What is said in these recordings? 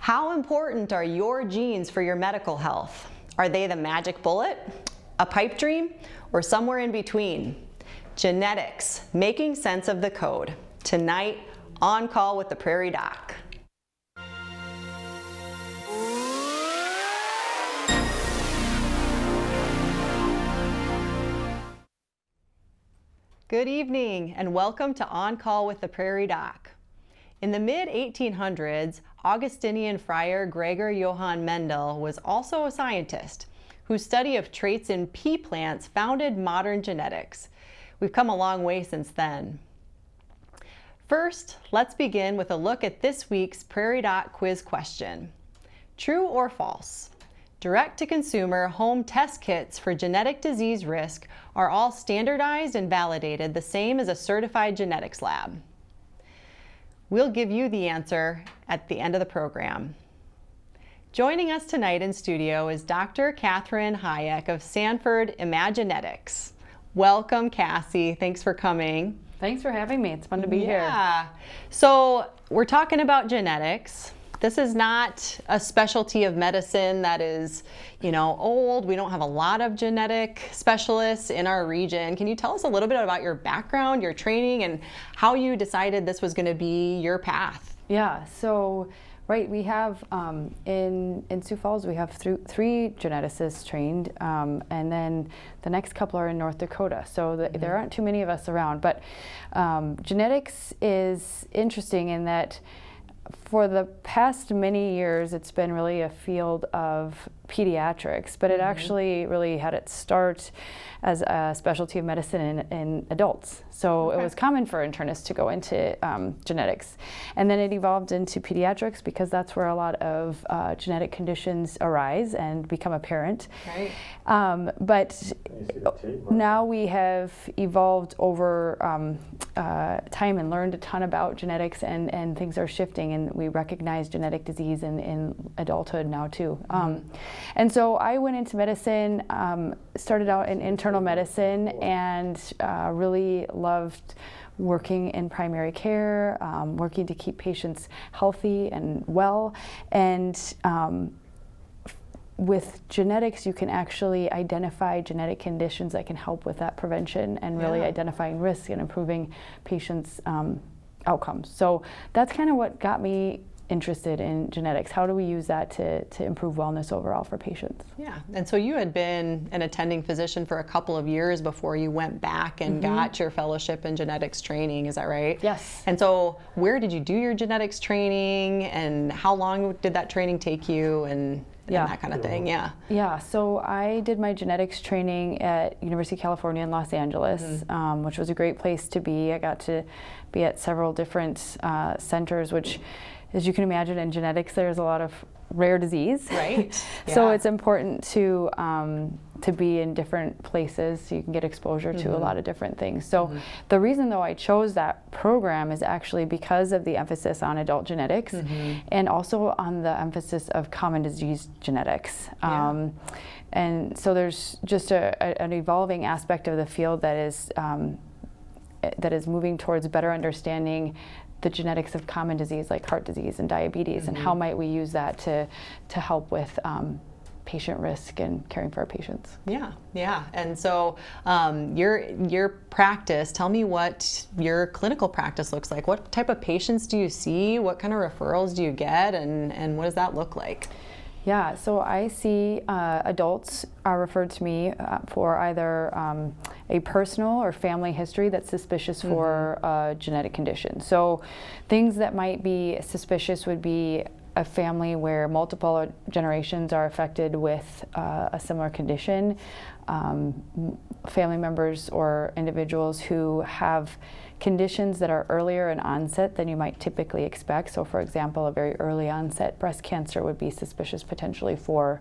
How important are your genes for your medical health? Are they the magic bullet, a pipe dream, or somewhere in between? Genetics, making sense of the code. Tonight, On Call with the Prairie Doc. Good evening and welcome to On Call with the Prairie Doc. In the mid-1800s, Augustinian friar Gregor Johann Mendel was also a scientist whose study of traits in pea plants founded modern genetics. We've come a long way since then. First, let's begin with a look at this week's Prairie Doc quiz question. True or false? Direct-to-consumer home test kits for genetic disease risk are all standardized and validated the same as a certified genetics lab. We'll give you the answer at the end of the program. Joining us tonight in studio is Dr. Cassie Hajek of Sanford Imagenetics. Welcome, Cassie. Thanks for coming. Thanks for having me. It's fun to be here. Yeah. So we're talking about genetics. This is not a specialty of medicine that is, old. We don't have a lot of genetic specialists in our region. Can you tell us a little bit about your background, your training, and how you decided this was going to be your path? Yeah, so we have in Sioux Falls, we have three geneticists trained, and then the next couple are in North Dakota. So there aren't too many of us around, but genetics is interesting in that for the past many years, it's been really a field of pediatrics, but it actually really had its start as a specialty of medicine in adults. So it was common for internists to go into genetics. And then it evolved into pediatrics because that's where a lot of genetic conditions arise and become apparent. Right. But now we have evolved over time and learned a ton about genetics, and things are shifting, and we recognize genetic disease in adulthood now too. And so I went into medicine, started out in internal medicine, and really loved working in primary care, working to keep patients healthy and well. And with genetics, you can actually identify genetic conditions that can help with that prevention and really identifying risk and improving patients' outcomes. So that's kind of what got me interested in genetics. How do we use that to improve wellness overall for patients? Yeah, and so you had been an attending physician for a couple of years before you went back and got your fellowship in genetics training, is that right? Yes. And so where did you do your genetics training, and how long did that training take you, and that kind of thing? Yeah, so I did my genetics training at University of California in Los Angeles, which was a great place to be. I got to be at several different centers, which, as you can imagine, in genetics, there's a lot of rare disease. Right. So it's important to be in different places so you can get exposure to a lot of different things. So the reason, though, I chose that program is actually because of the emphasis on adult genetics and also on the emphasis of common disease genetics. And so there's just an evolving aspect of the field that is moving towards better understanding the genetics of common disease like heart disease and diabetes, and how might we use that to help with patient risk and caring for our patients. Yeah. And so your practice, tell me what your clinical practice looks like. What type of patients do you see? What kind of referrals do you get? And what does that look like? Yeah, so I see adults are referred to me for either a personal or family history that's suspicious for a genetic condition. So things that might be suspicious would be a family where multiple generations are affected with a similar condition, family members or individuals who have conditions that are earlier in onset than you might typically expect. So for example, a very early onset breast cancer would be suspicious potentially for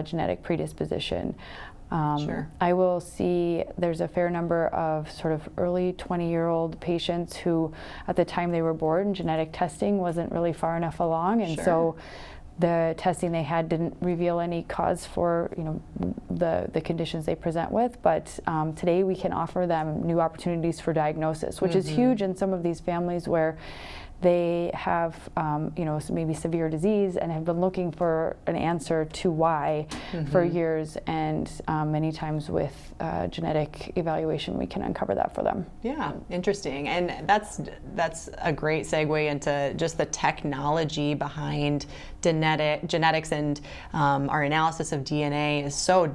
genetic predisposition. I will see there's a fair number of sort of early 20-year-old patients who at the time they were born, genetic testing wasn't really far enough along, and so the testing they had didn't reveal any cause for the conditions they present with, but today we can offer them new opportunities for diagnosis, which is huge in some of these families where they have, maybe severe disease and have been looking for an answer to why for years, and many times with genetic evaluation we can uncover that for them. Yeah, interesting. And that's a great segue into just the technology behind genetics, and our analysis of DNA is so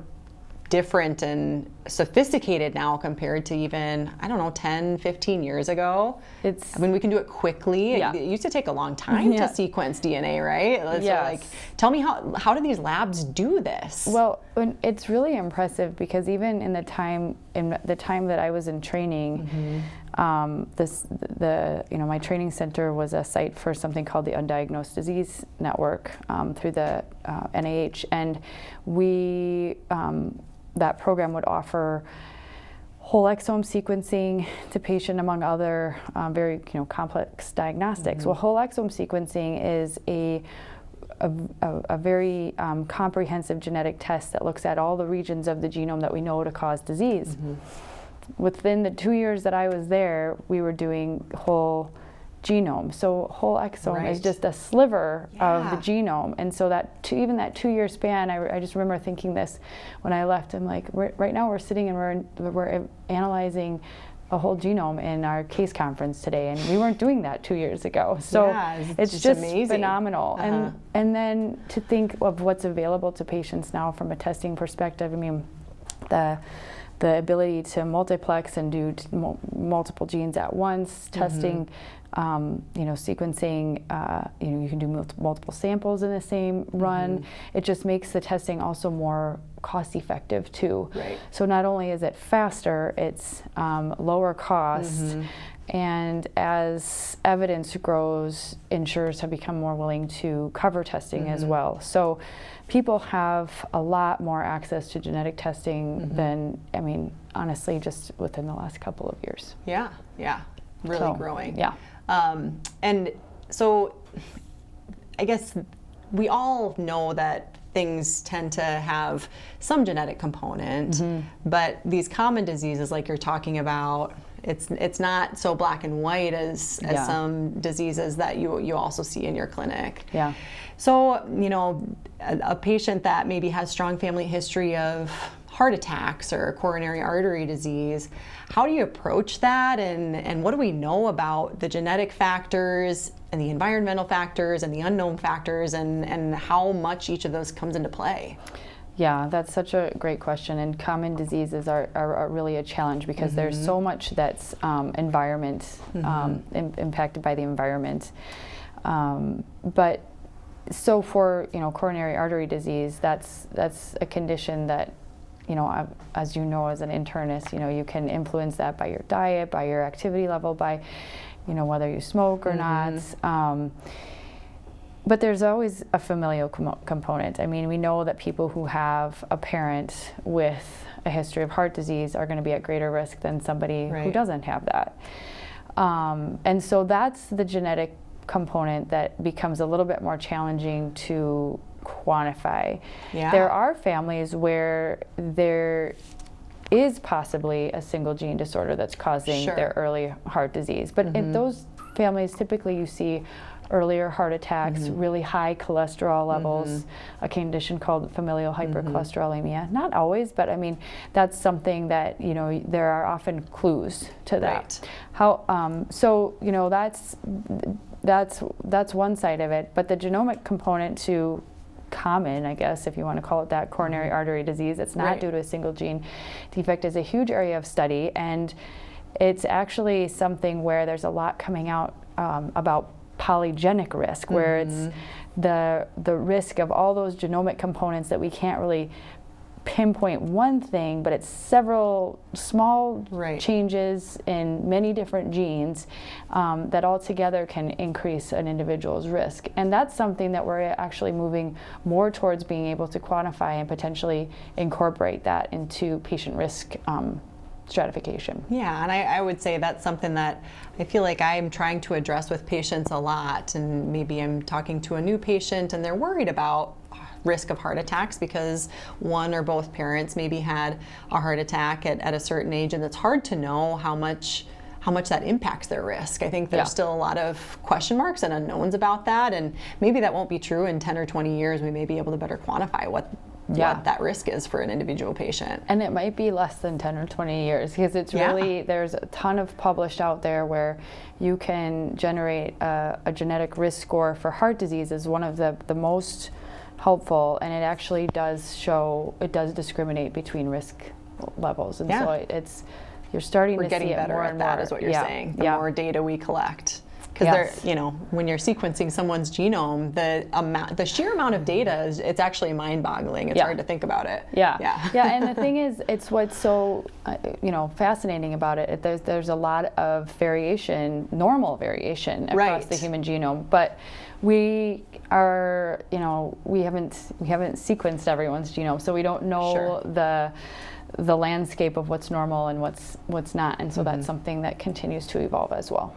different and sophisticated now compared to even, 10, 15 years ago. We can do it quickly. Yeah. It used to take a long time to sequence DNA, right? Yes. So tell me how do these labs do this? Well, it's really impressive because even in the time that I was in training, my training center was a site for something called the Undiagnosed Disease Network through the NIH, and that program would offer whole exome sequencing to patient, among other very complex diagnostics. Well, whole exome sequencing is a very comprehensive genetic test that looks at all the regions of the genome that we know to cause disease. Within the 2 years that I was there, we were doing whole genome. So whole exome is just a sliver of the genome. And so even that 2-year span, I just remember thinking this when I left. I'm like, right now we're sitting and we're analyzing a whole genome in our case conference today, and we weren't doing that 2 years ago. So it's just amazing. Phenomenal. And then to think of what's available to patients now from a testing perspective, I mean, the ability to multiplex and do multiple genes at once, testing, sequencing, you can do multiple samples in the same run. It just makes the testing also more cost effective too. Right. So not only is it faster, it's lower cost. And as evidence grows, insurers have become more willing to cover testing as well. So people have a lot more access to genetic testing than, honestly, just within the last couple of years. Yeah, really growing. Yeah. And so I guess we all know that things tend to have some genetic component, but these common diseases like you're talking about, it's not so black and white as some diseases that you also see in your clinic. Yeah. So, a patient that maybe has strong family history of heart attacks or coronary artery disease, how do you approach that, and what do we know about the genetic factors and the environmental factors and the unknown factors, and how much each of those comes into play? Yeah, that's such a great question, and common diseases are really a challenge because there's so much that's environment, impacted by the environment. But so for coronary artery disease, that's a condition that as you know, as an internist, you can influence that by your diet, by your activity level, by whether you smoke or not. But there's always a familial component. I mean, we know that people who have a parent with a history of heart disease are going to be at greater risk than somebody who doesn't have that. And so that's the genetic component that becomes a little bit more challenging to quantify. Yeah. There are families where there is possibly a single gene disorder that's causing their early heart disease. But in those families, typically you see earlier heart attacks, really high cholesterol levels, a condition called familial hypercholesterolemia. Not always, but I mean, that's something that, there are often clues to that. Right. So, that's one side of it. But the genomic component to common, I guess, if you want to call it that, coronary artery disease, it's not due to a single gene defect, is a huge area of study. And it's actually something where there's a lot coming out about polygenic risk, where it's the risk of all those genomic components that we can't really pinpoint one thing, but it's several small changes in many different genes that all together can increase an individual's risk. And that's something that we're actually moving more towards being able to quantify and potentially incorporate that into patient risk stratification. Yeah, and I would say that's something that I feel like I'm trying to address with patients a lot, and maybe I'm talking to a new patient and they're worried about risk of heart attacks because one or both parents maybe had a heart attack at a certain age, and it's hard to know how much how much that impacts their risk. I think there's still a lot of question marks and unknowns about that, and maybe that won't be true in 10 or 20 years. We may be able to better quantify what that risk is for an individual patient. And it might be less than 10 or 20 years, because it's really, there's a ton of published out there where you can generate a genetic risk score for heart disease is one of the most helpful, and it actually does show, it does discriminate between risk levels. And so you're starting to see it more and more. We're getting better at that, is what you're saying, the more data we collect. Because when you're sequencing someone's genome, the sheer amount of data it's actually mind-boggling. It's hard to think about it. And the thing is, it's what's so fascinating about it. There's a lot of variation, normal variation across the human genome, but we are, we haven't sequenced everyone's genome, so we don't know the landscape of what's normal and what's not, and so that's something that continues to evolve as well.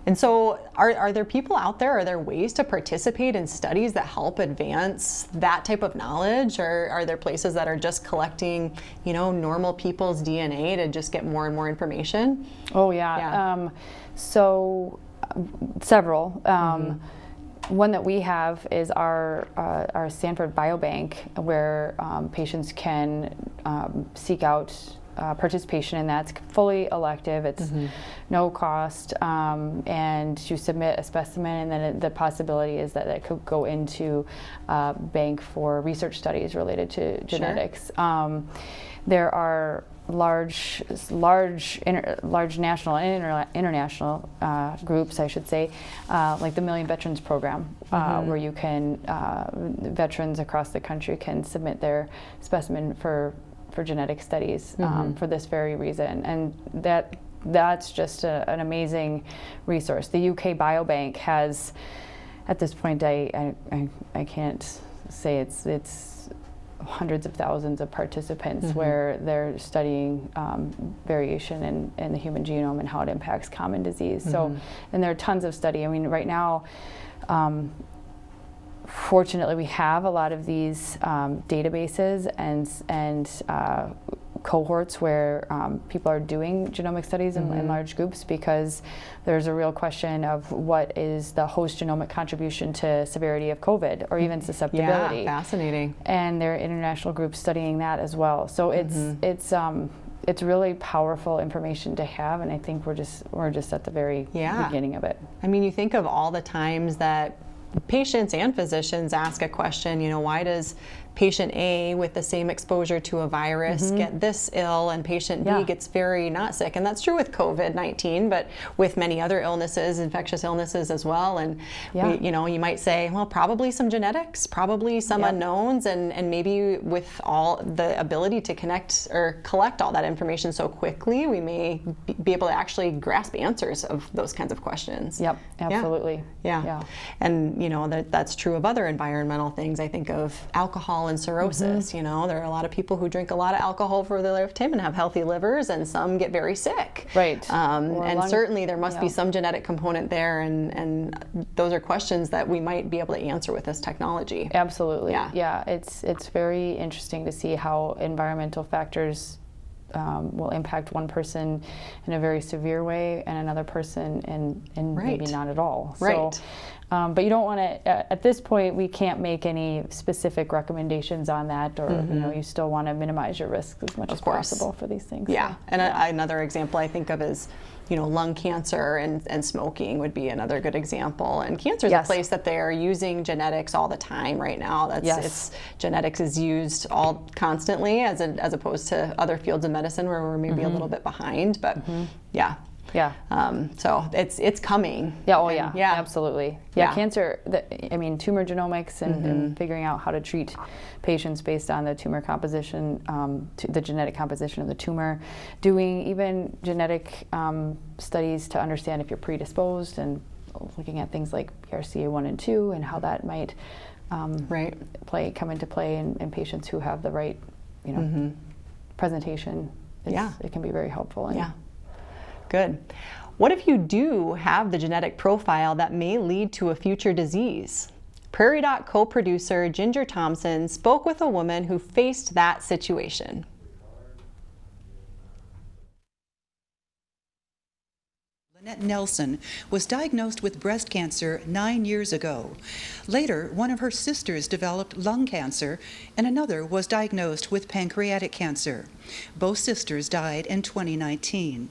And so are there people out there, are there ways to participate in studies that help advance that type of knowledge, or are there places that are just collecting, normal people's DNA to just get more and more information? So several. One that we have is our Stanford Biobank, where patients can seek out participation in that. It's fully elective, it's no cost, and you submit a specimen, and then the possibility is that it could go into a bank for research studies related to genetics. There are large national and international groups, I should say, like the Million Veterans Program, where you can, veterans across the country can submit their specimen for genetic studies for this very reason, and that's just an amazing resource. The UK Biobank has, at this point, I can't say it's hundreds of thousands of participants where they're studying variation in the human genome and how it impacts common disease. So, and there are tons of study. I mean, right now, fortunately, we have a lot of these databases and cohorts where people are doing genomic studies in large groups, because there's a real question of what is the host genomic contribution to severity of COVID or even susceptibility. Yeah, fascinating. And there are international groups studying that as well. So it's really powerful information to have, and I think we're just at the very beginning of it. I mean, you think of all the times that patients and physicians ask a question, why does patient A with the same exposure to a virus get this ill, and patient B gets very not sick? And that's true with COVID-19, but with many other illnesses, infectious illnesses as well. And you might say, well, probably some genetics, probably some unknowns, and maybe with all the ability to connect or collect all that information so quickly, we may be able to actually grasp answers of those kinds of questions. Yep, absolutely. And that's true of other environmental things. I think of alcohol and cirrhosis. There are a lot of people who drink a lot of alcohol for their lifetime and have healthy livers, and some get very sick. And certainly there must be some genetic component there, and those are questions that we might be able to answer with this technology. Absolutely. It's very interesting to see how environmental factors will impact one person in a very severe way and another person in maybe not at all. So, but you don't want to, at this point, we can't make any specific recommendations on that, or you still want to minimize your risks as much as possible for these things. Another example I think of is lung cancer and smoking would be another good example. And cancer is a place that they're using genetics all the time right now. Genetics is used all constantly, as opposed to other fields of medicine where we're maybe a little bit behind. But so it's coming. Absolutely. Cancer. Tumor genomics and figuring out how to treat patients based on the tumor composition, the genetic composition of the tumor. Doing even genetic studies to understand if you're predisposed, and looking at things like BRCA1 and 2 and how that might come into play in patients who have the right presentation. It can be very helpful. Good. What if you do have the genetic profile that may lead to a future disease? Prairie Doc co-producer Ginger Thompson spoke with a woman who faced that situation. Nelson was diagnosed with breast cancer 9 years ago. Later, one of her sisters developed lung cancer, and another was diagnosed with pancreatic cancer. Both sisters died in 2019.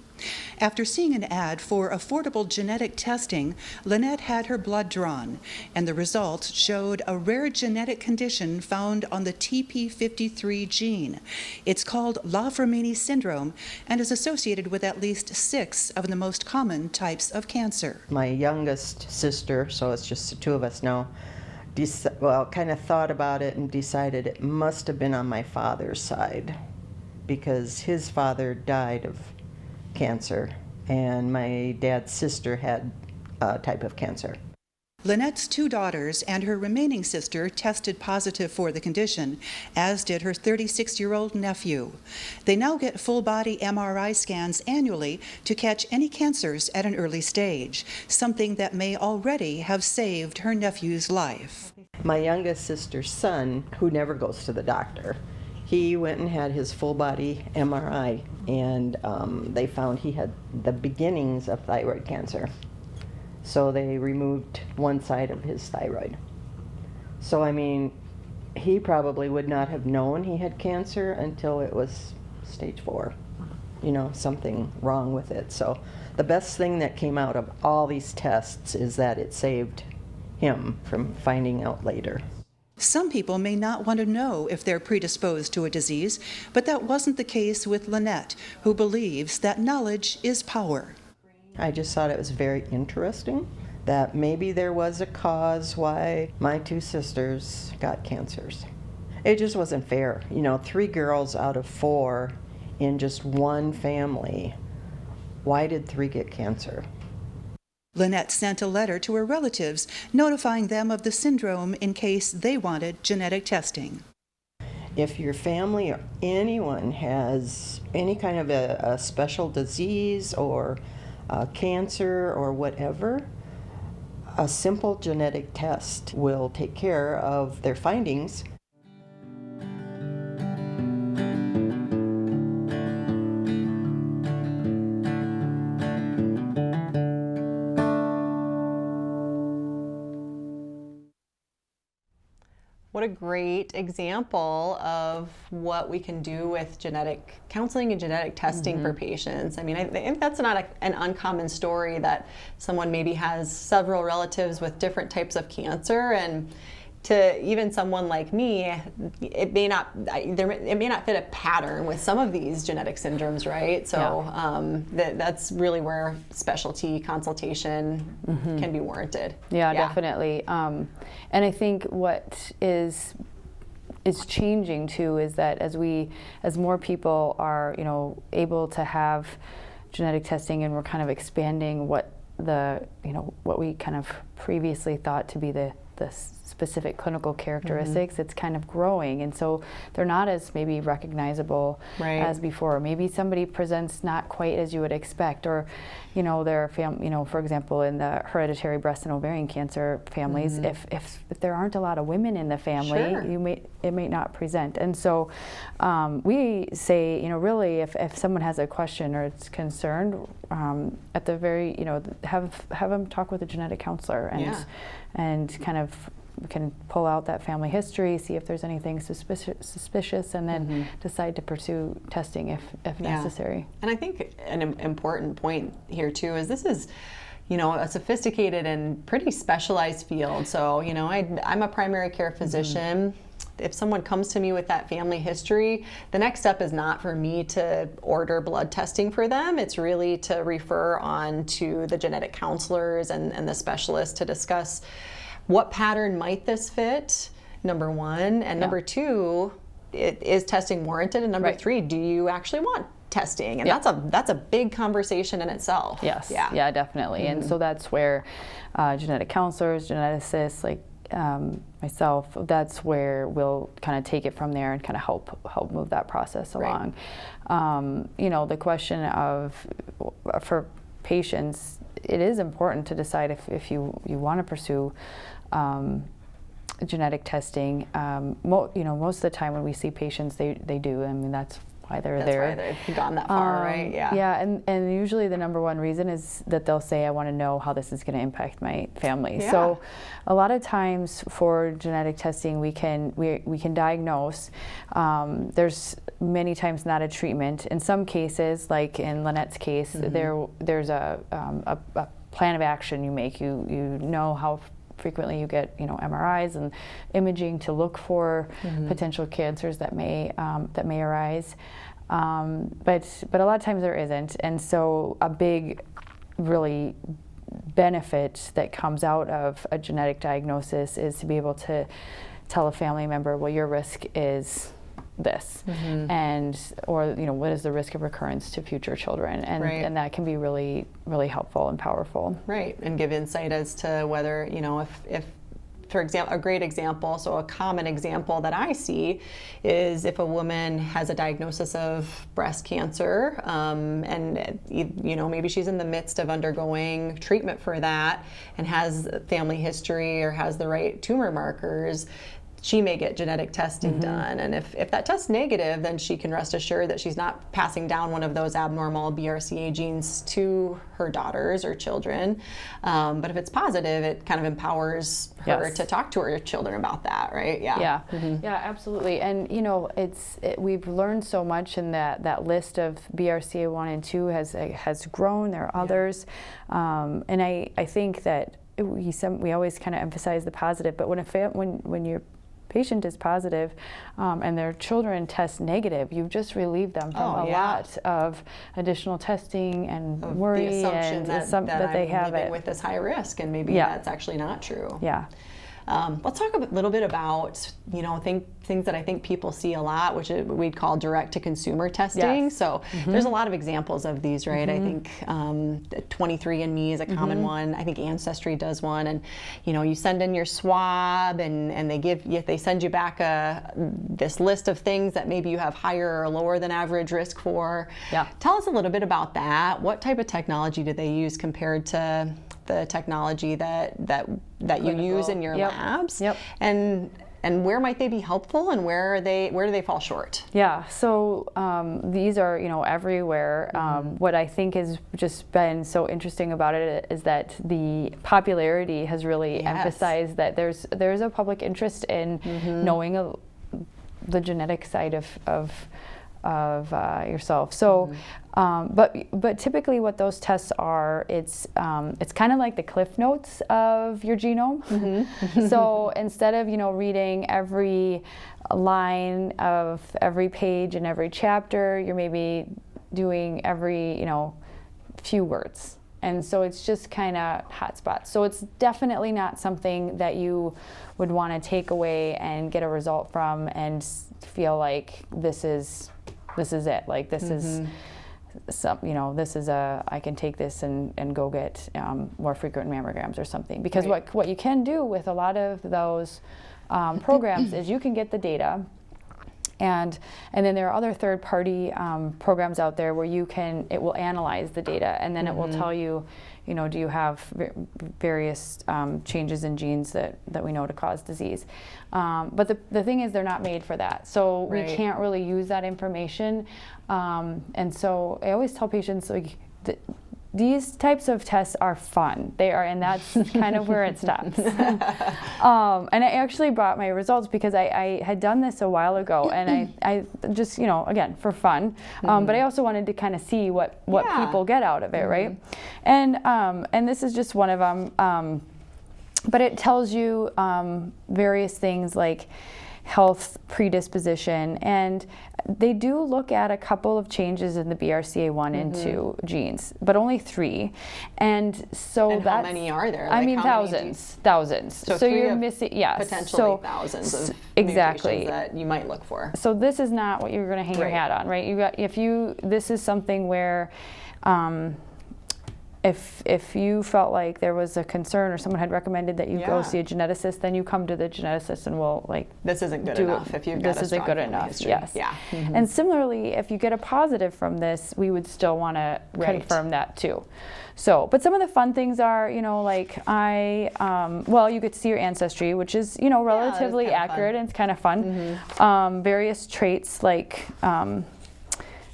After seeing an ad for affordable genetic testing, Lynette had her blood drawn, and the results showed a rare genetic condition found on the TP53 gene. It's called La-Fermini syndrome and is associated with at least 6 of the most common types of cancer. My youngest sister, so it's just the two of us now, kind of thought about it and decided it must have been on my father's side because his father died of cancer, and my dad's sister had a type of cancer. Lynette's 2 daughters and her remaining sister tested positive for the condition, as did her 36-year-old nephew. They now get full-body MRI scans annually to catch any cancers at an early stage, something that may already have saved her nephew's life. My youngest sister's son, who never goes to the doctor, he went and had his full-body MRI, and they found he had the beginnings of thyroid cancer. So they removed one side of his thyroid. So, I mean, he probably would not have known he had cancer until it was stage 4. You know, something wrong with it. So the best thing that came out of all these tests is that it saved him from finding out later. Some people may not want to know if they're predisposed to a disease, but that wasn't the case with Lynette, who believes that knowledge is power. I just thought it was very interesting that maybe there was a cause why my 2 sisters got cancers. It just wasn't fair. You know, 3 girls out of 4 in just one family. Why did 3 get cancer? Lynette sent a letter to her relatives notifying them of the syndrome in case they wanted genetic testing. If your family or anyone has any kind of a special disease or cancer or whatever, a simple genetic test will take care of their findings. What a great example of what we can do with genetic counseling and genetic testing for patients. I mean, I think that's not an uncommon story that someone maybe has several relatives with different types of cancer, and to even someone like me, it may not fit a pattern with some of these genetic syndromes, right? So that's really where specialty consultation can be warranted. Yeah, definitely. And I think what is changing too is that as more people are, you know, able to have genetic testing, and we're kind of expanding what we kind of previously thought to be the specific clinical characteristics, it's kind of growing, and so they're not as maybe recognizable as before. Maybe somebody presents not quite as you would expect, or you know, for example, in the hereditary breast and ovarian cancer families, if there aren't a lot of women in the family, it may not present. And so we say, you know, really, if someone has a question or it's concerned, at the very, you know, have them talk with a genetic counselor and kind of can pull out that family history, see if there's anything suspicious, and then decide to pursue testing if necessary. And I think an important point here too is this is, you know, a sophisticated and pretty specialized field. So, you know, I'm a primary care physician. If someone comes to me with that family history, the next step is not for me to order blood testing for them. It's really to refer on to the genetic counselors and the specialists to discuss what pattern might this fit, number one, and number two, is testing warranted, and number three, do you actually want testing? And that's a big conversation in itself. Yes, yeah, definitely. And so that's where genetic counselors, geneticists, like myself, that's where we'll kind of take it from there and kind of help move that process along. You know, the question of, for patients, it is important to decide if you want to pursue genetic testing. You know, most of the time when we see patients, they do. I mean, that's why they're That's there. why they've gone that far, right? Yeah. Yeah, and usually the number one reason is that they'll say, I want to know how this is going to impact my family. Yeah. So a lot of times for genetic testing, we can diagnose. There's many times not a treatment. In some cases, like in Lynette's case, there's a plan of action you make. You know how frequently you get MRIs and imaging to look for potential cancers that may arise, but a lot of times there isn't, and so a big really benefit that comes out of a genetic diagnosis is to be able to tell a family member, well, your risk is this, or what is the risk of recurrence to future children, and that can be really, really helpful and powerful. Right, and give insight as to whether, if for example, a great example, so a common example that I see is if a woman has a diagnosis of breast cancer, and maybe she's in the midst of undergoing treatment for that and has family history or has the right tumor markers, she may get genetic testing done. And if that test's negative, then she can rest assured that she's not passing down one of those abnormal BRCA genes to her daughters or children. But if it's positive, it kind of empowers her to talk to her children about that, right? Yeah. Yeah, absolutely. And we've learned so much in that list of BRCA1 and 2 has grown. There are others. And I think that we always kind of emphasize the positive, but when your patient is positive and their children test negative, you've just relieved them from a lot of additional testing and worry, the assumption that they I'm have living with this high risk, and maybe that's actually not true. Yeah. Let's talk a little bit about things that I think people see a lot, which we'd call direct-to-consumer testing. Yes. So there's a lot of examples of these, right? I think 23andMe is a common one. I think Ancestry does one, and you send in your swab, and they send you back this list of things that maybe you have higher or lower than average risk for. Yeah. Tell us a little bit about that. What type of technology do they use compared to the technology that you use in your labs? And where might they be helpful, and where do they fall short? Yeah, so these are everywhere. What I think has just been so interesting about it is that the popularity has really emphasized that there's a public interest in knowing the genetic side of yourself. So, but typically what those tests are, it's kind of like the cliff notes of your genome. So instead of reading every line of every page in every chapter, you're maybe doing every few words. And so it's just kind of hotspots. So it's definitely not something that you would want to take away and get a result from and feel like this is it. Like this is this is I can take this and go get more frequent mammograms or something. Because what you can do with a lot of those programs is you can get the data. And then there are other third-party programs out there where it will analyze the data, and then it will tell you, do you have various changes in genes that we know to cause disease. But the thing is, they're not made for that, so we can't really use that information. And so I always tell patients, these types of tests are fun. They are, and that's kind of where it stops. And I actually brought my results because I had done this a while ago, and I just, again, for fun. But I also wanted to kind of see what people get out of it, right? And this is just one of them. But it tells you various things like health predisposition, and they do look at a couple of changes in the BRCA1 and 2 genes, but only 3. And so how many are there? I mean, thousands. So you're missing, potentially thousands of mutations that you might look for. So this is not what you're going to hang your hat on, right? This is something where if you felt like there was a concern or someone had recommended that you go see a geneticist, then you come to the geneticist and we'll this isn't good enough if you've got a strong family history. Yes. Yeah. And similarly, if you get a positive from this, we would still want to confirm that too. So, but some of the fun things are, you get to see your ancestry, which is, relatively accurate and it's kind of fun. Various traits like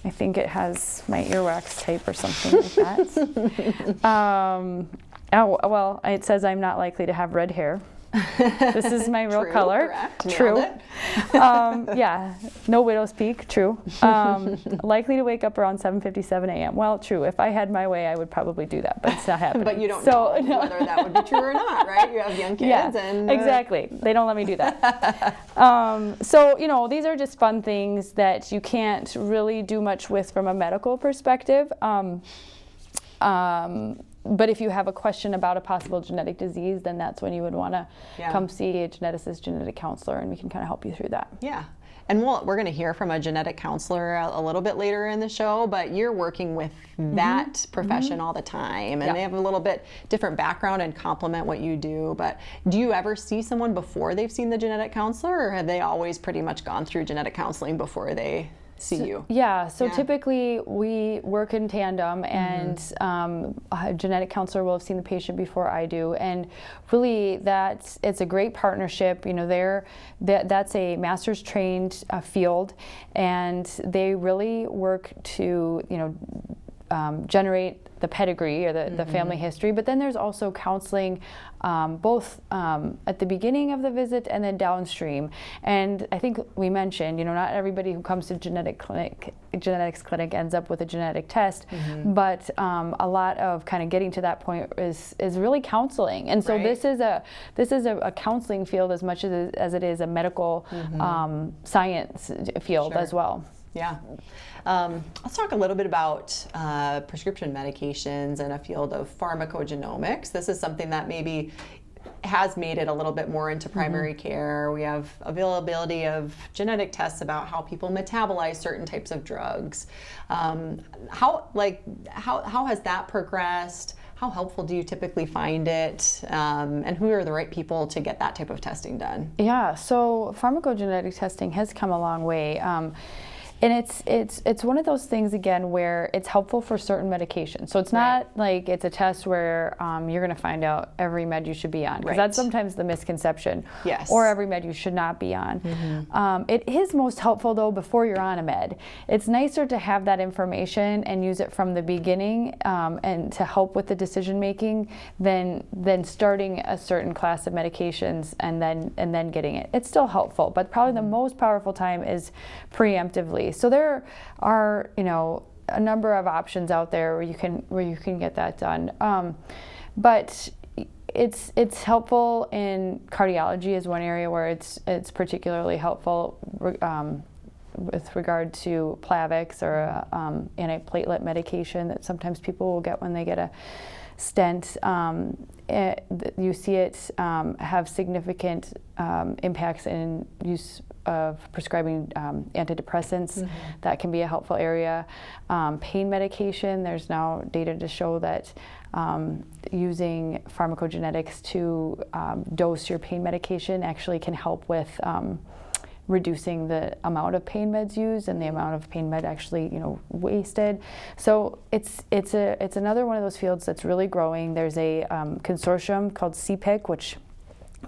I think it has my earwax type or something like that. Oh, well, it says I'm not likely to have red hair. This is my real True, color. correct. True. Nailed it. Yeah, no widow's peak. True. Likely to wake up around 7:57 a.m. Well, true. If I had my way, I would probably do that, but it's not happening. But you don't know whether that would be true or not, right? You have young kids. Yeah, and exactly. They don't let me do that. So, you know, these are just fun things that you can't really do much with from a medical perspective. But if you have a question about a possible genetic disease, then that's when you would want to come see a geneticist, genetic counselor, and we can kind of help you through that. Yeah. And we're going to hear from a genetic counselor a little bit later in the show, but you're working with that profession all the time, and they have a little bit different background and complement what you do. But do you ever see someone before they've seen the genetic counselor, or have they always pretty much gone through genetic counseling before they see you? Yeah, so typically we work in tandem, and a genetic counselor will have seen the patient before I do, and really it's a great partnership. You know, that's a master's trained field, and they really work to, you know, generate the pedigree or the family history, but then there's also counseling both at the beginning of the visit and then downstream. And I think we mentioned, you know, not everybody who comes to genetics clinic ends up with a genetic test, but a lot of kind of getting to that point is really counseling. And so this is a counseling field as much as it is a medical science field as well. Yeah. Let's talk a little bit about prescription medications and a field of pharmacogenomics. This is something that maybe has made it a little bit more into primary care. We have availability of genetic tests about how people metabolize certain types of drugs. How has that progressed? How helpful do you typically find it? And who are the right people to get that type of testing done? Yeah, so pharmacogenetic testing has come a long way. And it's one of those things, again, where it's helpful for certain medications. So it's not like it's a test where you're going to find out every med you should be on, because that's sometimes the misconception. Yes. Or every med you should not be on. It is most helpful, though, before you're on a med. It's nicer to have that information and use it from the beginning and to help with the decision making than starting a certain class of medications and then getting it. It's still helpful, but probably the most powerful time is preemptively. So there are, you know, a number of options out there where you can get that done. But it's helpful in cardiology is one area where it's particularly helpful with regard to Plavix or antiplatelet medication that sometimes people will get when they get a stent. You see it have significant impacts in use of prescribing antidepressants. That can be a helpful area. Pain medication, there's now data to show that using pharmacogenetics to dose your pain medication actually can help with reducing the amount of pain meds used and the amount of pain med actually, you know, wasted. So it's another one of those fields that's really growing. There's a consortium called CPIC, which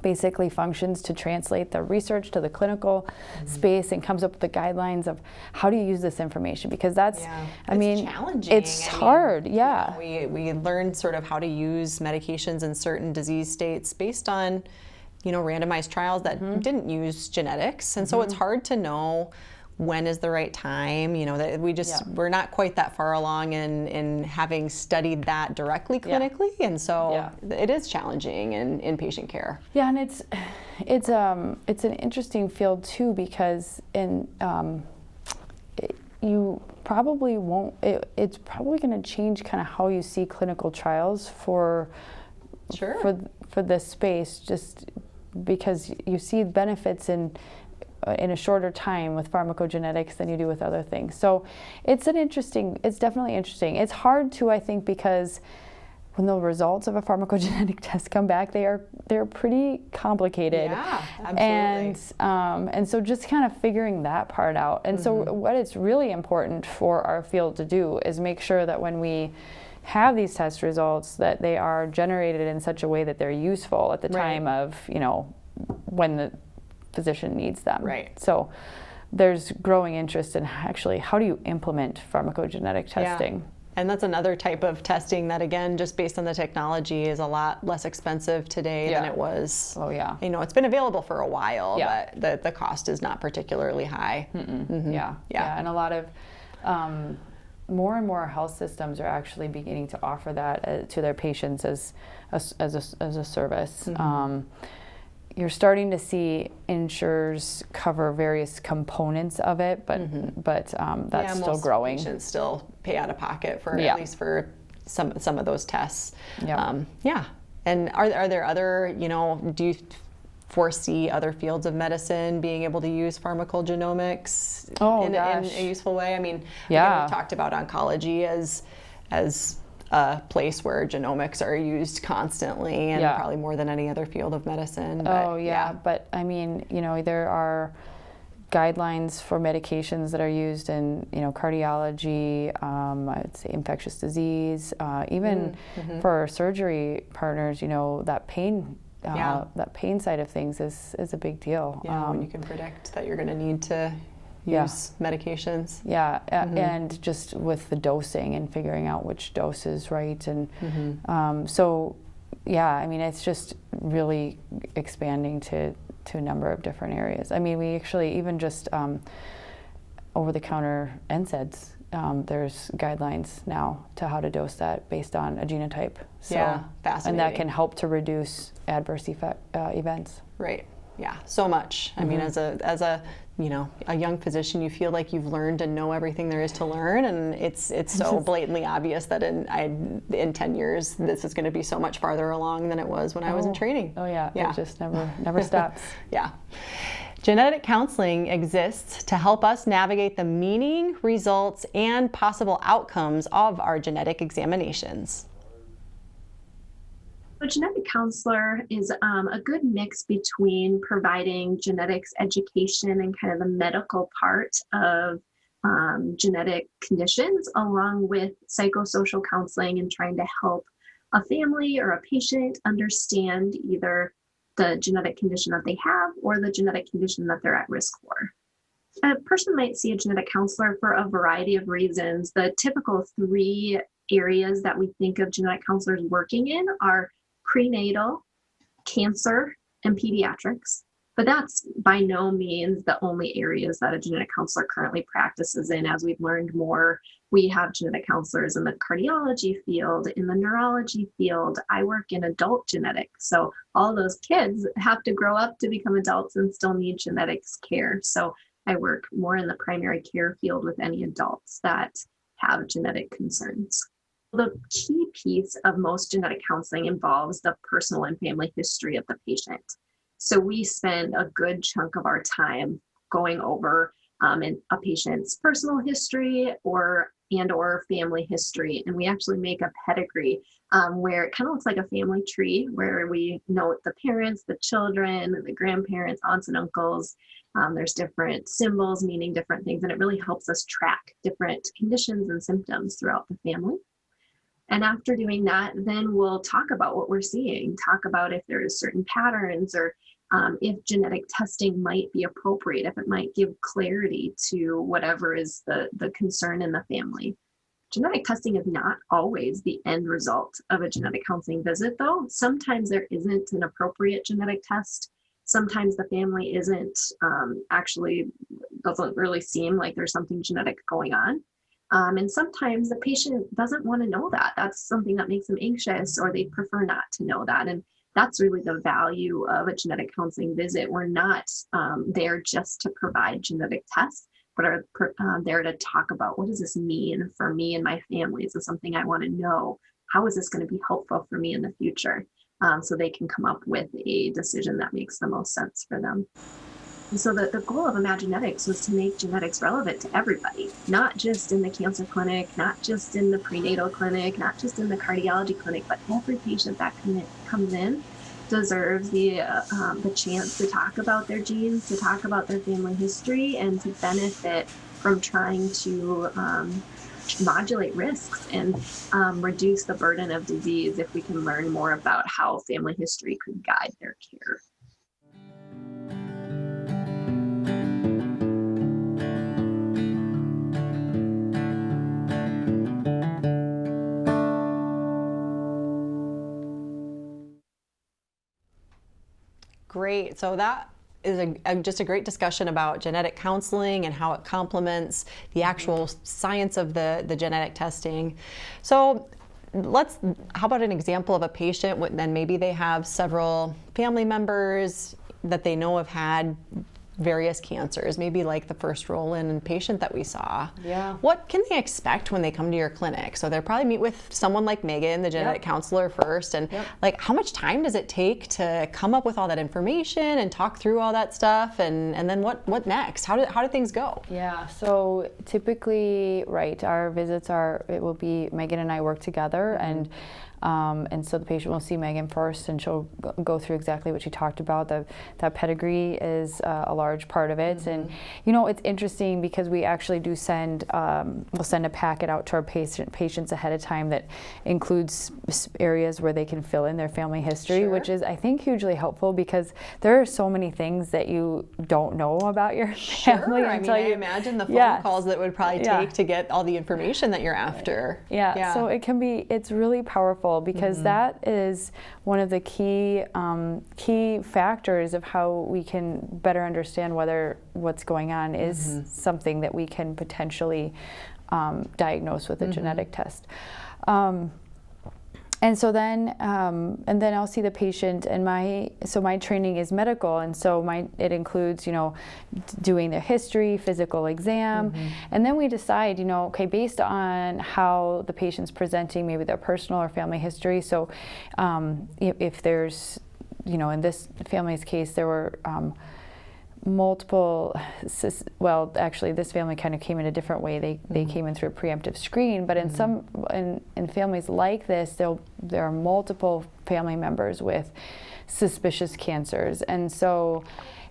basically functions to translate the research to the clinical space and comes up with the guidelines of how do you use this information, because that's it's challenging. It's hard. You know, we learn sort of how to use medications in certain disease states based on, you know, randomized trials that didn't use genetics, and so it's hard to know when is the right time. You know, that we're not quite that far along in having studied that directly clinically, and so it is challenging in patient care. Yeah, and it's an interesting field too, because you probably won't. It's probably going to change kind of how you see clinical trials for this space, just because you see benefits in a shorter time with pharmacogenetics than you do with other things. So it's definitely interesting. It's hard too, I think, because when the results of a pharmacogenetic test come back, they're pretty complicated. Yeah, absolutely. And so just kind of figuring that part out. And so what it's really important for our field to do is make sure that when we have these test results, that they are generated in such a way that they're useful at the time of, you know, when the physician needs them. Right. So there's growing interest in actually how do you implement pharmacogenetic testing. Yeah. And that's another type of testing that, again, just based on the technology, is a lot less expensive today than it was. Oh, yeah. You know, it's been available for a while, Yeah. but the cost is not particularly high. Mm-hmm. Yeah. And a lot of more and more health systems are actually beginning to offer that to their patients as a service. You're starting to see insurers cover various components of it, but that's still growing. Patients still pay out of pocket for Yeah. at least for some of those tests. Yeah. And are there other, you know, do you foresee other fields of medicine being able to use pharmacogenomics in a useful way? I mean, again, we've talked about oncology as a place where genomics are used constantly, and probably more than any other field of medicine. But, but I mean, you know, there are guidelines for medications that are used in, you know, cardiology, I would say infectious disease, even for surgery partners, you know, that pain side of things is a big deal. When you can predict that you're going to need to use medications. And just with the dosing and figuring out which dose is right. And I mean, it's just really expanding to a number of different areas. I mean, we actually, even just over-the-counter NSAIDs, there's guidelines now to how to dose that based on a genotype. So, fascinating. And that can help to reduce adverse events. Right. Yeah, so much. I mean, as a you know, a young physician, you feel like you've learned and know everything there is to learn, and it's so blatantly obvious that in 10 years this is going to be so much farther along than it was when I was in training. It just never stops. Genetic counseling exists to help us navigate the meaning, results, and possible outcomes of our genetic examinations. A genetic counselor is a good mix between providing genetics education and kind of the medical part of genetic conditions, along with psychosocial counseling and trying to help a family or a patient understand either the genetic condition that they have or the genetic condition that they're at risk for. A person might see a genetic counselor for a variety of reasons. The typical 3 areas that we think of genetic counselors working in are prenatal, cancer, and pediatrics. But that's by no means the only areas that a genetic counselor currently practices in. As we've learned more, we have genetic counselors in the cardiology field, in the neurology field. I work in adult genetics. So all those kids have to grow up to become adults and still need genetics care. So I work more in the primary care field with any adults that have genetic concerns. The key piece of most genetic counseling involves the personal and family history of the patient. So we spend a good chunk of our time going over a patient's personal history or family history. And we actually make a pedigree where it kind of looks like a family tree, where we note the parents, the children, the grandparents, aunts and uncles. There's different symbols meaning different things, and it really helps us track different conditions and symptoms throughout the family. And after doing that, then we'll talk about what we're seeing, talk about if there's certain patterns or if genetic testing might be appropriate, if it might give clarity to whatever is the concern in the family. Genetic testing is not always the end result of a genetic counseling visit, though. Sometimes there isn't an appropriate genetic test. Sometimes the family doesn't really seem like there's something genetic going on. And sometimes the patient doesn't want to know that. That's something that makes them anxious, or they prefer not to know that. And that's really the value of a genetic counseling visit. We're not there just to provide genetic tests, but are there to talk about, what does this mean for me and my family? Is this something I want to know? How is this going to be helpful for me in the future? So they can come up with a decision that makes the most sense for them. And so the goal of Imagenetics was to make genetics relevant to everybody, not just in the cancer clinic, not just in the prenatal clinic, not just in the cardiology clinic, but every patient that comes in deserves the chance to talk about their genes, to talk about their family history, and to benefit from trying to modulate risks and reduce the burden of disease if we can learn more about how family history could guide their care. great. So that is just a great discussion about genetic counseling and how it complements the actual science of the genetic testing. So how about an example of a patient, then maybe they have several family members that they know have had various cancers, maybe like the first roll-in patient that we saw. Yeah. What can they expect when they come to your clinic? So they'll probably meet with someone like Megan, the genetic counselor first, and like how much time does it take to come up with all that information and talk through all that stuff, and then what next? How do things go? Yeah, so typically, our visits it will be Megan and I work together, and so the patient will see Megan first, and she'll go through exactly what she talked about. That pedigree is a large part of it, and it's interesting because we actually do we'll send a packet out to our patients ahead of time that includes areas where they can fill in their family history, which is, I think, hugely helpful because there are so many things that you don't know about your family. I imagine the phone calls that would probably take to get all the information that you're after. So it's really powerful because that is one of the key factors of how we can better understand whether what's going on is something that we can potentially diagnose with a genetic test. And so then I'll see the patient, and my training is medical, and so it includes doing their history, physical exam, and then we decide based on how the patient's presenting, maybe their personal or family history. So if there's in this family's case there were multiple, actually this family kind of came in a different way. They came in through a preemptive screen, but in families like this, there are multiple family members with suspicious cancers, and so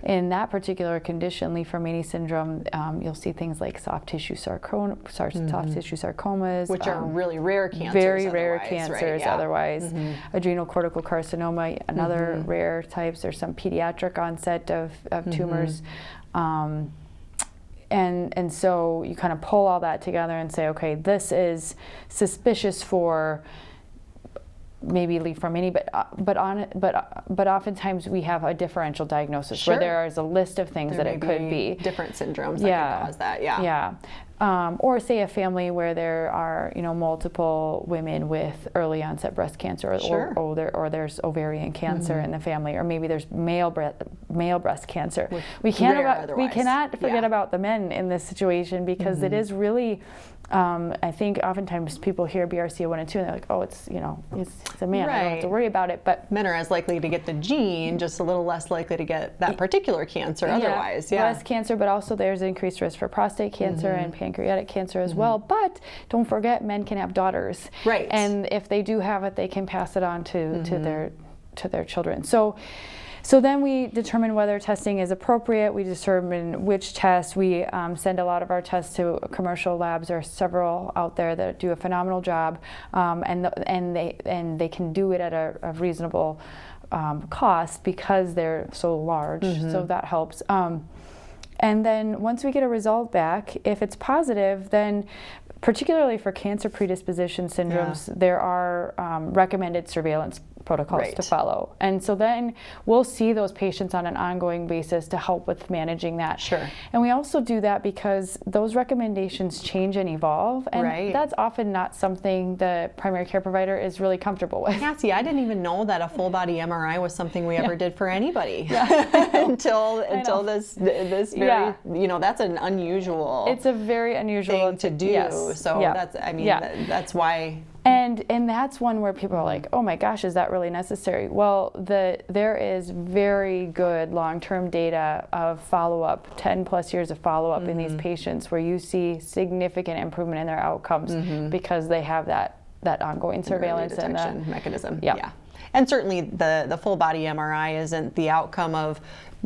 in that particular condition, Lee-Fraumeni syndrome, you'll see things like soft tissue sarcomas, which are really rare cancers. Very rare cancers. Otherwise, adrenocortical carcinoma, another rare types. There's some pediatric onset of tumors, and so you kind of pull all that together and say, okay, this is suspicious for maybe Lee-Fraumeni, but oftentimes we have a differential diagnosis where there is a list of things that it could be. Different syndromes that could cause that. Or say a family where there are multiple women with early onset breast cancer, or there's ovarian cancer in the family, or maybe there's male breast cancer. We cannot forget about the men in this situation because it is really. I think oftentimes people hear BRCA1 and 2 and they're like, oh, it's a man, I don't have to worry about it. But men are as likely to get the gene, just a little less likely to get that particular cancer otherwise. Breast cancer, but also there's increased risk for prostate cancer and pancreatic cancer as well. But don't forget, men can have daughters. Right. And if they do have it, they can pass it on to their children. So then we determine whether testing is appropriate. We determine which tests. We send a lot of our tests to commercial labs. There are several out there that do a phenomenal job, and they can do it at a reasonable cost because they're so large. So that helps. And then once we get a result back, if it's positive, then particularly for cancer predisposition syndromes, there are recommended surveillance protocols to follow. And so then we'll see those patients on an ongoing basis to help with managing that. Sure. And we also do that because those recommendations change and evolve, and that's often not something the primary care provider is really comfortable with. Cassie, I didn't even know that a full body MRI was something we ever did for anybody until this very, that's an unusual. It's a very unusual thing to do. Yes. So that's why. And that's one where people are like, oh my gosh, is that really necessary? Well, there is very good long-term data of follow-up, 10 plus years of follow-up in these patients where you see significant improvement in their outcomes because they have that ongoing surveillance and detection mechanism. Yeah. And certainly the full body MRI isn't the outcome of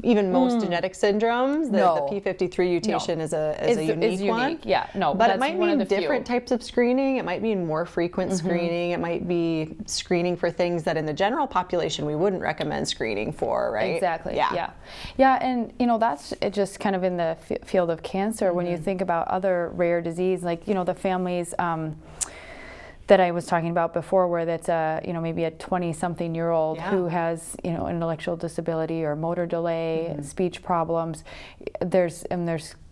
even most genetic syndromes. The P53 mutation is a unique one. Yeah, no, but it might mean different types of screening. It might mean more frequent screening. It might be screening for things that in the general population we wouldn't recommend screening for, right? Exactly. Yeah, and that's just kind of in the field of cancer. When you think about other rare disease, like the families. that I was talking about before, where that's a, maybe a 20-something-year-old Yeah. who has, an intellectual disability or motor delay, speech problems. There's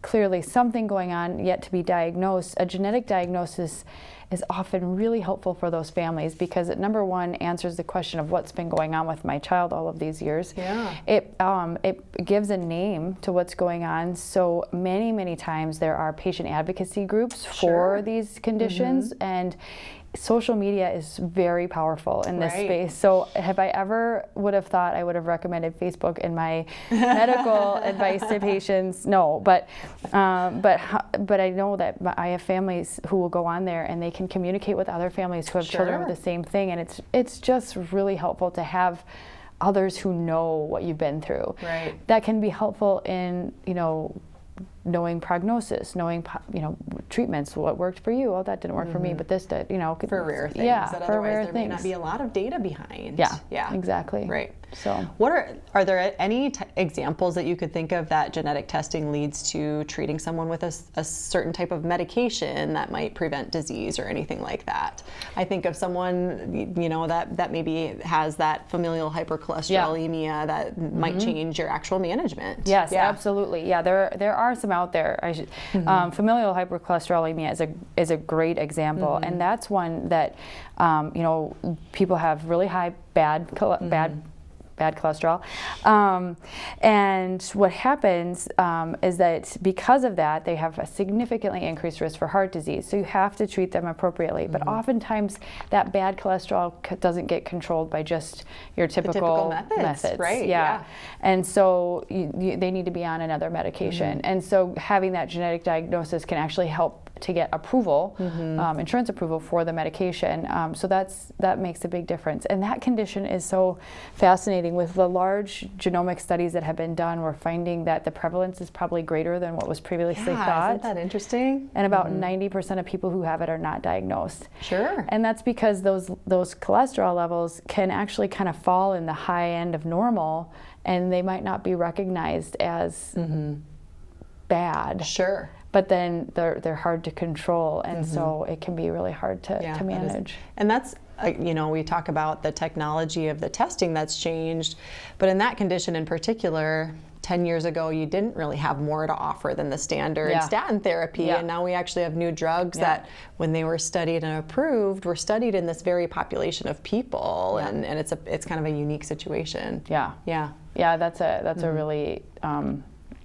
clearly something going on yet to be diagnosed. A genetic diagnosis is often really helpful for those families because it, number one, answers the question of what's been going on with my child all of these years. Yeah. It gives a name to what's going on. So many times there are patient advocacy groups for these conditions, and social media is very powerful in this space. So have I ever would have thought I would have recommended Facebook in my medical advice to patients? No, but I know that I have families who will go on there and they can communicate with other families who have children with the same thing, and it's just really helpful to have others who know what you've been through. Right. That can be helpful in, knowing prognosis, knowing, treatments, what worked for you. Oh, that didn't work for me, but this did, For rare things yeah, that for otherwise rare there things. may not be a lot of data behind. Yeah, exactly. Right. So, What are there any examples that you could think of that genetic testing leads to treating someone with a certain type of medication that might prevent disease or anything like that? I think of someone, that maybe has that familial hypercholesterolemia that might change your actual management. yes, absolutely. Yeah, there are some out there. Familial hypercholesterolemia is a great example, and that's one that people have really high bad cholesterol. And what happens is that because of that, they have a significantly increased risk for heart disease. So you have to treat them appropriately. But oftentimes that bad cholesterol doesn't get controlled by just your typical methods. Right. Yeah. And so they need to be on another medication. And so having that genetic diagnosis can actually help to get approval, insurance approval for the medication. So that makes a big difference. And that condition is so fascinating. With the large genomic studies that have been done, we're finding that the prevalence is probably greater than what was previously thought. Isn't that interesting? And about 90% of people who have it are not diagnosed. Sure. And that's because those cholesterol levels can actually kind of fall in the high end of normal, and they might not be recognized as bad. Sure. But then they're hard to control, and so it can be really hard to manage. And that's, we talk about the technology of the testing that's changed, but in that condition in particular, 10 years ago, you didn't really have more to offer than the standard statin therapy, and now we actually have new drugs that, when they were studied and approved, were studied in this very population of people, and it's kind of a unique situation. Yeah, that's a really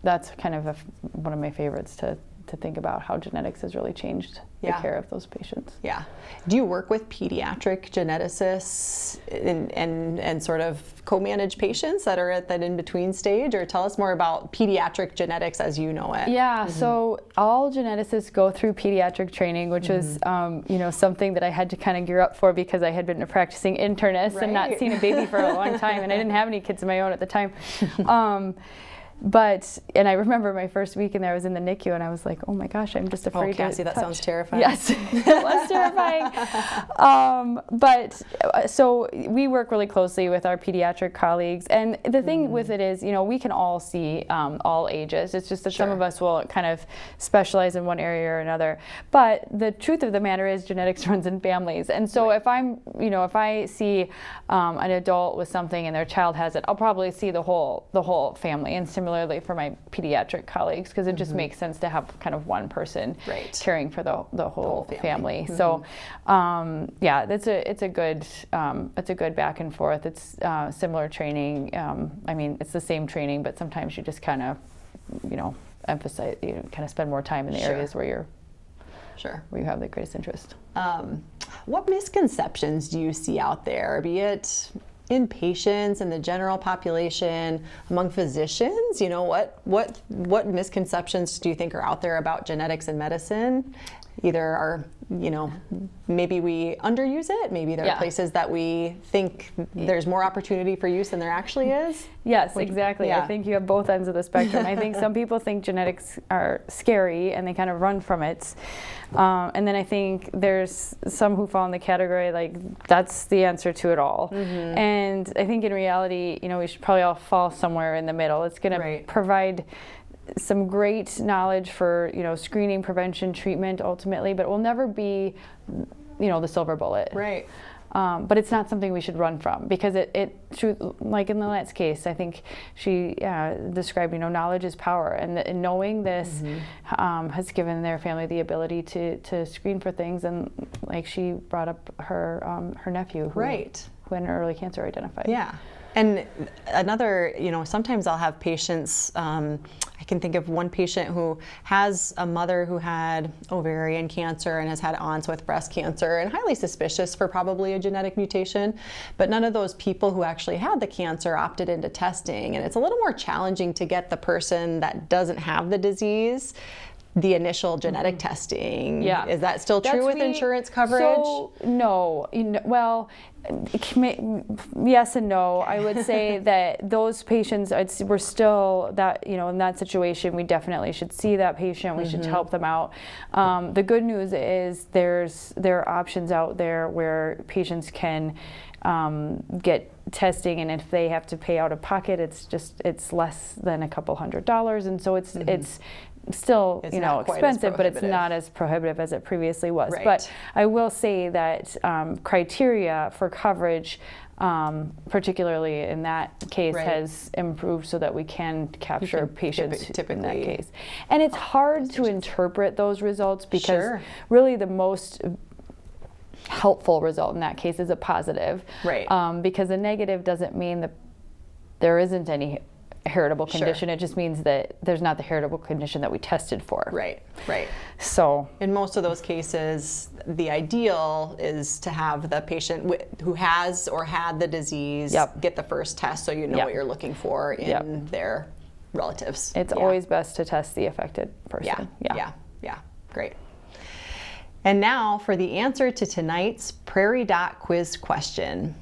that's kind of one of my favorites to think about, how genetics has really changed the care of those patients. Yeah. Do you work with pediatric geneticists and sort of co-manage patients that are at that in-between stage? Or tell us more about pediatric genetics as you know it. Yeah, so all geneticists go through pediatric training, which is something that I had to kind of gear up for because I had been a practicing internist and not seen a baby for a long time, and I didn't have any kids of my own at the time. And I remember my first week in there, I was in the NICU, and I was like, oh my gosh, I'm just afraid to Cassie, that sounds terrifying. Yes, it was terrifying. So we work really closely with our pediatric colleagues, and the thing with it is, we can all see all ages. It's just that some of us will kind of specialize in one area or another. But the truth of the matter is, genetics runs in families, and so if if I see an adult with something and their child has it, I'll probably see the whole family. And similarly for my pediatric colleagues, because it just makes sense to have kind of one person caring for the whole family. So it's a good back and forth. It's similar training. It's the same training, but sometimes you just kind of emphasize, kind of spend more time in the areas where where you have the greatest interest. What misconceptions do you see out there, be it in patients and the general population, among physicians? What misconceptions do you think are out there about genetics and medicine? Either maybe we underuse it, maybe there are places that we think there's more opportunity for use than there actually is. Yes, exactly. I think you have both ends of the spectrum. I think some people think genetics are scary and they kind of run from it. And then I think there's some who fall in the category like that's the answer to it all. And I think in reality, we should probably all fall somewhere in the middle. It's going to provide some great knowledge for screening, prevention, treatment ultimately, but it will never be the silver bullet. Right. But it's not something we should run from, because like in Lynette's case, I think she described, knowledge is power, and knowing this has given their family the ability to screen for things, and like she brought up her nephew who had an early cancer identified. Yeah. And another, sometimes I'll have patients, I can think of one patient who has a mother who had ovarian cancer and has had aunts with breast cancer, and highly suspicious for probably a genetic mutation, but none of those people who actually had the cancer opted into testing. And it's a little more challenging to get the person that doesn't have the disease the initial genetic testing. Yeah. Is that still true with insurance coverage? So, no. Well, yes and no. I would say that those patients, we're still that, in that situation, we definitely should see that patient. We should help them out. The good news is there are options out there where patients can get testing, and if they have to pay out of pocket, it's less than a couple $100s, and so it's still expensive, but it's not as prohibitive as it previously was. Right. But I will say that criteria for coverage, particularly in that case, has improved so that we can capture patients in that case. And it's hard to interpret those results, because really the most helpful result in that case is a positive. Right. Because a negative doesn't mean that there isn't any heritable condition. It just means that there's not the heritable condition that we tested for. Right. So in most of those cases, the ideal is to have the patient who has or had the disease get the first test, so you know what you're looking for in their relatives. It's always best to test the affected person. Yeah. Great. And now for the answer to tonight's Prairie Doc quiz question.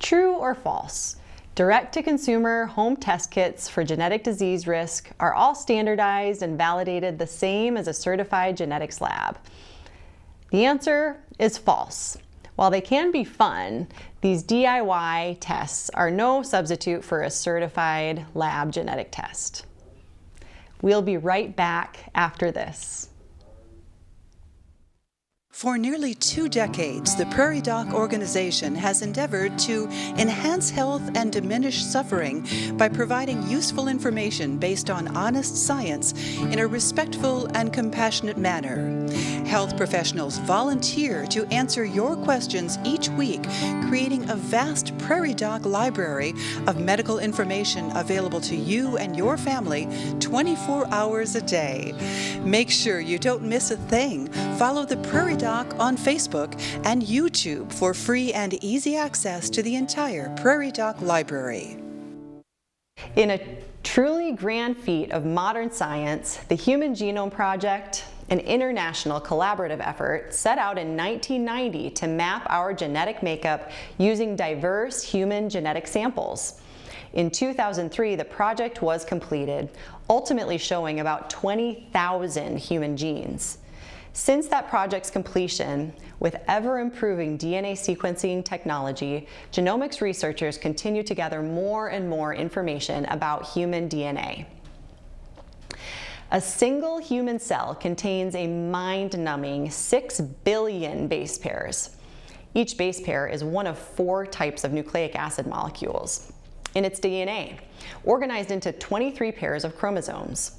True or false? Direct-to-consumer home test kits for genetic disease risk are all standardized and validated the same as a certified genetics lab. The answer is false. While they can be fun, these DIY tests are no substitute for a certified lab genetic test. We'll be right back after this. For nearly 2 decades, the Prairie Doc organization has endeavored to enhance health and diminish suffering by providing useful information based on honest science in a respectful and compassionate manner. Health professionals volunteer to answer your questions each week, creating a vast Prairie Doc library of medical information available to you and your family 24 hours a day. Make sure you don't miss a thing. Follow the Prairie Doc on Facebook and YouTube for free and easy access to the entire Prairie Doc library. In a truly grand feat of modern science, the Human Genome Project, an international collaborative effort, set out in 1990 to map our genetic makeup using diverse human genetic samples. In 2003, the project was completed, ultimately showing about 20,000 human genes. Since that project's completion, with ever-improving DNA sequencing technology, genomics researchers continue to gather more and more information about human DNA. A single human cell contains a mind-numbing 6 billion base pairs. Each base pair is one of 4 types of nucleic acid molecules in its DNA, organized into 23 pairs of chromosomes.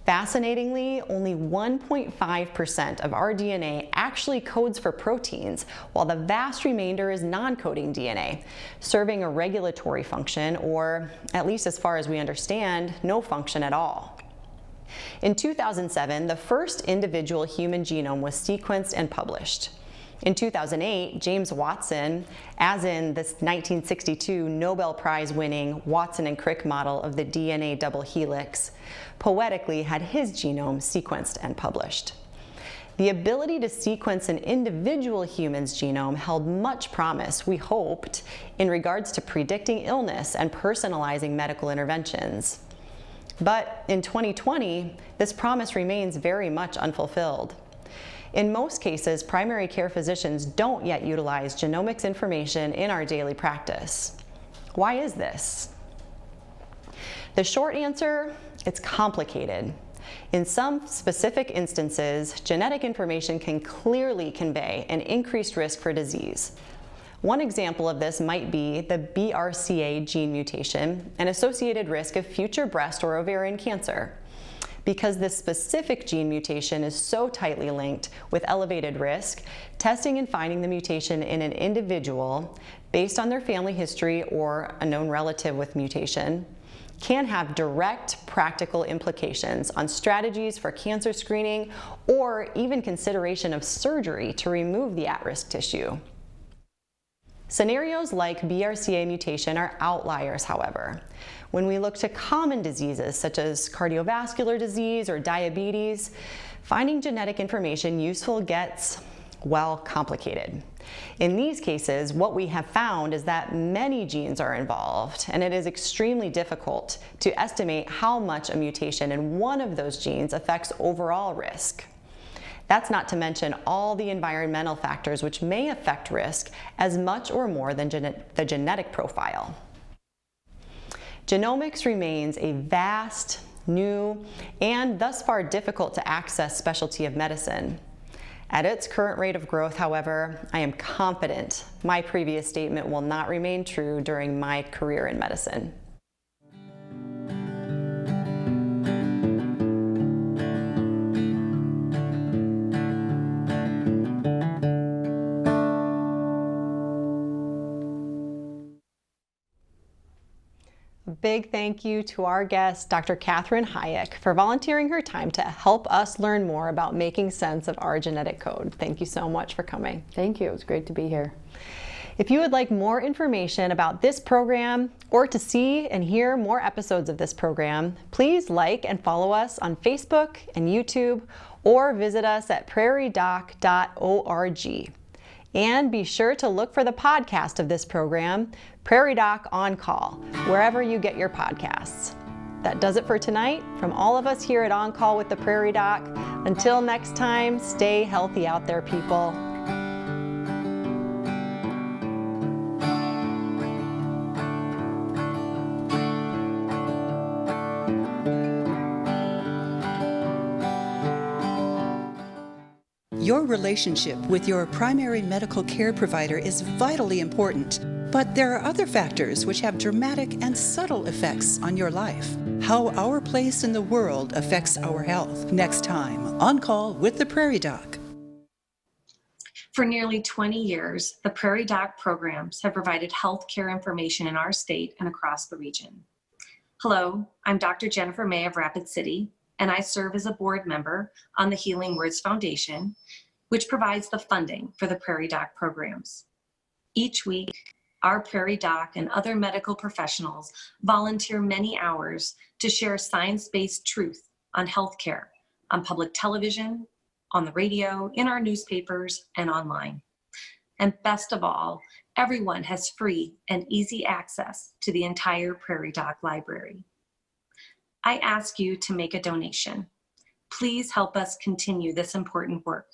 Fascinatingly, only 1.5% of our DNA actually codes for proteins, while the vast remainder is non-coding DNA, serving a regulatory function, or, at least as far as we understand, no function at all. In 2007, the first individual human genome was sequenced and published. In 2008, James Watson, as in the 1962 Nobel Prize-winning Watson and Crick model of the DNA double helix, poetically had his genome sequenced and published. The ability to sequence an individual human's genome held much promise, we hoped, in regards to predicting illness and personalizing medical interventions. But in 2020, this promise remains very much unfulfilled. In most cases, primary care physicians don't yet utilize genomics information in our daily practice. Why is this? The short answer, it's complicated. In some specific instances, genetic information can clearly convey an increased risk for disease. One example of this might be the BRCA gene mutation and associated risk of future breast or ovarian cancer. Because this specific gene mutation is so tightly linked with elevated risk, testing and finding the mutation in an individual based on their family history or a known relative with mutation can have direct practical implications on strategies for cancer screening or even consideration of surgery to remove the at-risk tissue. Scenarios like BRCA mutation are outliers, however. When we look to common diseases such as cardiovascular disease or diabetes, finding genetic information useful gets, well, complicated. In these cases, what we have found is that many genes are involved, and it is extremely difficult to estimate how much a mutation in one of those genes affects overall risk. That's not to mention all the environmental factors which may affect risk as much or more than the genetic profile. Genomics remains a vast, new, and thus far difficult to access specialty of medicine. At its current rate of growth, however, I am confident my previous statement will not remain true during my career in medicine. Big thank you to our guest, Dr. Cassie Hajek, for volunteering her time to help us learn more about making sense of our genetic code. Thank you so much for coming. Thank you. It was great to be here. If you would like more information about this program or to see and hear more episodes of this program, please like and follow us on Facebook and YouTube or visit us at prairiedoc.org. And be sure to look for the podcast of this program, Prairie Doc On Call, wherever you get your podcasts. That does it for tonight. From all of us here at On Call with the Prairie Doc, until next time, stay healthy out there, people. Your relationship with your primary medical care provider is vitally important, but there are other factors which have dramatic and subtle effects on your life. How our place in the world affects our health. Next time, On Call with the Prairie Doc. For nearly 20 years, the Prairie Doc programs have provided healthcare information in our state and across the region. Hello, I'm Dr. Jennifer May of Rapid City, and I serve as a board member on the Healing Words Foundation, which provides the funding for the Prairie Doc programs. Each week, our Prairie Doc and other medical professionals volunteer many hours to share science-based truth on healthcare, on public television, on the radio, in our newspapers, and online. And best of all, everyone has free and easy access to the entire Prairie Doc library. I ask you to make a donation. Please help us continue this important work.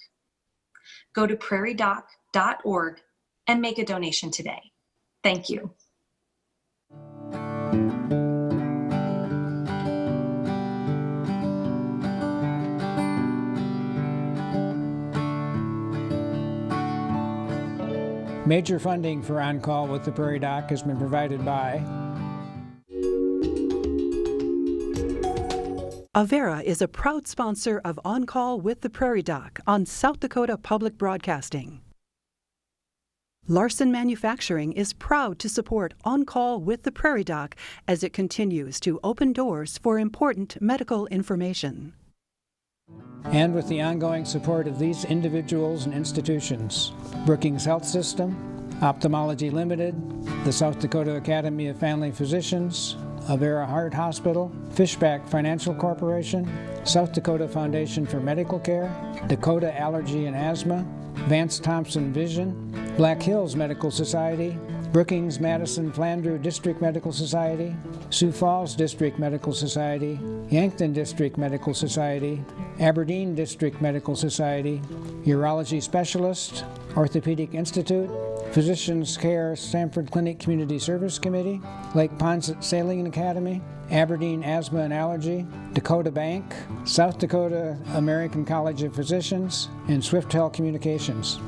Go to prairiedoc.org and make a donation today. Thank you. Major funding for On Call with the Prairie Doc has been provided by Avera is a proud sponsor of On Call with the Prairie Doc on South Dakota Public Broadcasting. Larson Manufacturing is proud to support On Call with the Prairie Doc as it continues to open doors for important medical information. and with the ongoing support of these individuals and institutions: Brookings Health System, Ophthalmology Limited, the South Dakota Academy of Family Physicians, Avera Heart Hospital, Fishback Financial Corporation, South Dakota Foundation for Medical Care, Dakota Allergy and Asthma, Vance Thompson Vision, Black Hills Medical Society, Brookings Madison Flandreau District Medical Society, Sioux Falls District Medical Society, Yankton District Medical Society, Aberdeen District Medical Society, Urology Specialist, Orthopedic Institute, Physicians Care Sanford Clinic Community Service Committee, Lake Ponset Sailing Academy, Aberdeen Asthma and Allergy, Dakota Bank, South Dakota American College of Physicians, and Swiftel Communications.